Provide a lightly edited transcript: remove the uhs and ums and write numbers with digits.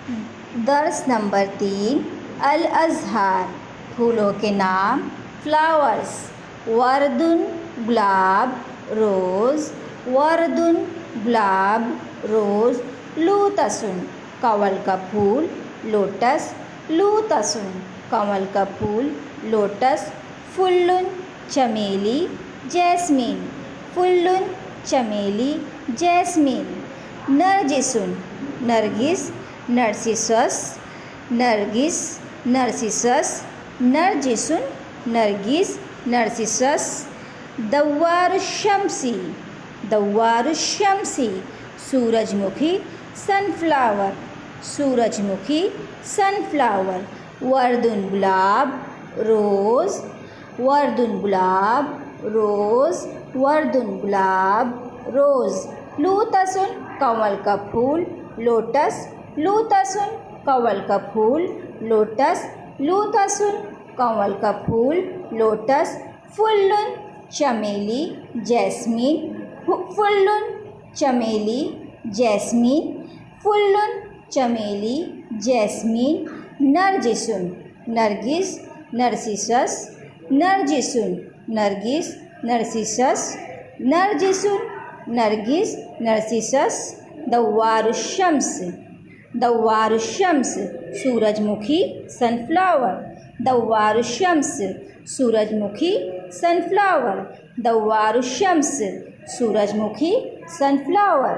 दर्स number 3 अल अज़हार फूलों के नाम फ्लावर्स वर्दुन गुलाब रोज़ वर्दुन गुलाब रोज़ लूतसुन कमल का फूल लोटस लूतसुन कमल का फूल लोटस फुल्लुन चमेली जैस्मीन फुल्लुन चमेली जैस्मीन नरजिसुन नरगिस नर्सिसस नरगिस नर्सिसस नरजिसुन नरगिस नर्सिसस दव्वारुश्शम्सी दव्वारुश्शम्सी सूरजमुखी सनफ्लावर सूरजमुखी सनफ्लावर वर्दुन गुलाब रोज़ वर्दुन गुलाब रोज़ वर्दुन गुलाब रोज़ लूतसुन कमल का फूल लोटस लूतसुन कमल का फूल लोटस लूतसुन कमल का फूल लोटस फुल्लुन चमेली जैस्मीन फुल्लुन चमेली जैस्मीन फुल्लुन चमेली जैस्मीन नरजिसुन नरगिस नर्सिसस नरजिसुन नरगिस नर्सिसस नरजिसुन नरगिस नर्सिसस दव्वारुश्शम्स दव्वारुश्शम्स सूरजमुखी सनफ्लावर दव्वारुश्शम्स सूरजमुखी सनफ्लावर दव्वारुश्शम्स सूरजमुखी सनफ्लावर।